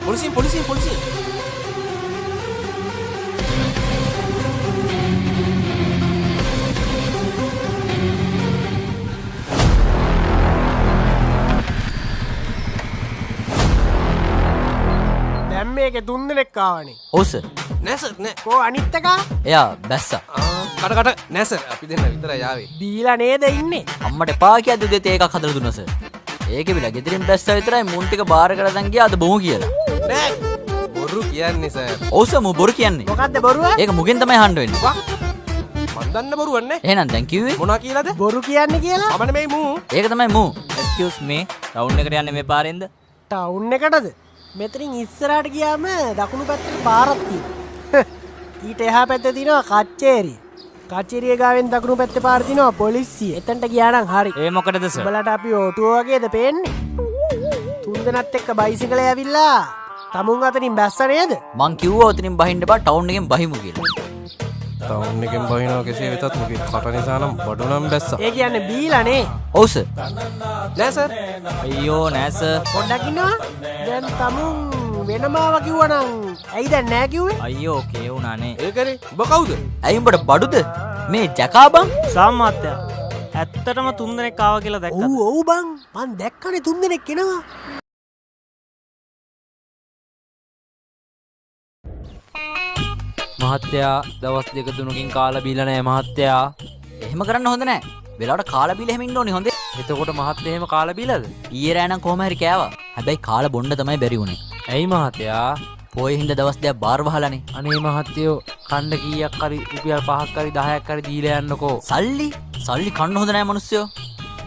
පොලිසියෙන්. දැන් මේකේ 3 දෙනෙක් ආවනේ. ඔව් සර්. නෑ සර් නෑ. කෝ අනිත් එකා? එයා බැස්සා. කට නෑ සර් අපි දෙන්න විතරයි ආවේ. බීලා නේද ඉන්නේ? අම්මට එපා කියද්දි උදේට ඒකක් හදලා දුන්නා සර්. ඒකේ විලා ගෙදරින් බැස්සා විතරයි මුන් ටික බාර කරලා දැන් ගියා අද බොමු කියලා. නෑ බොරු කියන්නේ සර්. ඔව් සර් මු බොරු කියන්නේ. මොකද්ද බොරුව? ඒක මුගෙන් තමයි අහන්න වෙන්නේ. මන් දන්න බොරුවක් නෑ. එහෙනම් දැන් කිව්වේ මොනවා කියලාද? බොරු කියන්නේ කියලා? මම නෙමෙයි මූ. ඒක තමයි මූ. එක්ස්කියුස් මේ ටවුන් එකට යන්නේ මේ පාරෙන්ද? ටවුන් එකටද? මෙතනින් ඉස්සරහට ගියාම දකුණු පැත්තට පාරක් තියෙනවා. ඊට එහා පැත්තේ තියෙනවා කච්චේරිය. කච්චේරිය ගාවෙන් දකුණු පැත්තේ පාර තියෙනවා පොලිසිය. එතනට ගියා නම් හරි. ඒ මොකටද සර්? උඹලට අපි ඕටුව වගේද පේන්නේ? තුන් දෙනත් එක්ක බයිසිකලේ ඇවිල්ලා තමුන් අතරින් බැස්ස නේද? මං කිව්වා ඔතනින් බහින්න බා ටවුන් එකෙන් බහිමු කියලා. ටවුන් එකෙන් බහිනවා කෙසේ වෙතත් මොකද කට නිසා නම් බඩු නම් බැස්සා. ඒ කියන්නේ බීලා නේ. ඔව් සර්. නෑ සර්. අයියෝ නෑ සර්. පොඩ්ඩක් ඉන්නවා. දැන් තමුන් වෙනමාව කිව්වනම් ඇයි දැන් නෑ කිව්වේ? අයියෝ කේ වුණානේ. ඒකනේ ඔබ කවුද? ඇයි උඹට බඩුද? මේ ජකා බං? සාමාත්‍යයා ඇත්තටම 3 දෙනෙක් ආවා කියලා දැක්කද? ඔව් බං. මං දැක්කනේ තුන් දෙනෙක් එනවා. මහත්තයා දවස් දෙක තුනකින් කාලා බීලා නෑ මහත්තයා. එහෙම කරන්න හොඳ නෑ. වෙලාවට කාලා බීලා එහෙම ඉන්න ඕනේ හොඳේ. එතකොට මහත්තයා එහෙම කාලා බීලාද? ඊයේ රෑ නම් කොහම හරි කෑවා. හැබැයි කාලා බොන්න තමයි බැරි වුනේ. ඇයි මහත්තයා? පොයේ හින්දා දවස් දෙකක් බාර වහලානේ. අනේ මහත්තයෝ කණ්ඩ කීයක් හරි රුපියල් 5ක් හරි 10ක් හරි දීලා යන්නකෝ. සල්ලි කන්න හොඳ නෑ මිනිස්සුયો.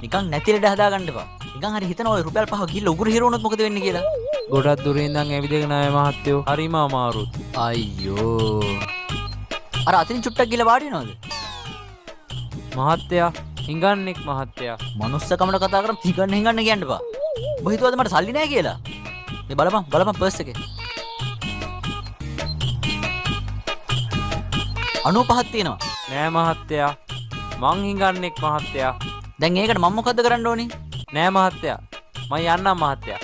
නිකන් නැති ලෙඩ හදා ගන්න එපා. නිකන් හරි හිතන ඔය රුපියල් 5 ගිහිල්ලා උගුරු හිරුණොත් මොකද වෙන්නේ කියලා. ගොඩක් දුරින් ඉඳන් ඇවිදගෙන ආවේ මහත්තයෝ. හරිම අමාරුත්. අයියෝ. අර අතින් චුට්ටක් ගිහලා වාඩි වෙනවද? මහත්තයා හිඟන්නෙක් මහත්තයා. මනුස්සකමට කතා කරලා හිඟන්න කියන්න එපා. ඔබ හිතුවද මට සල්ලි නෑ කියලා? මේ බලපන් පර්ස් එකේ. 95ක් තියෙනවා. නෑ මහත්තයා. මං හිඟන්නෙක් මහත්තයා. දැන් ඒකට මම මොකද්ද කරන්න ඕනේ? නෑ මහත්තයා. මං යන්නම් මහත්තයා.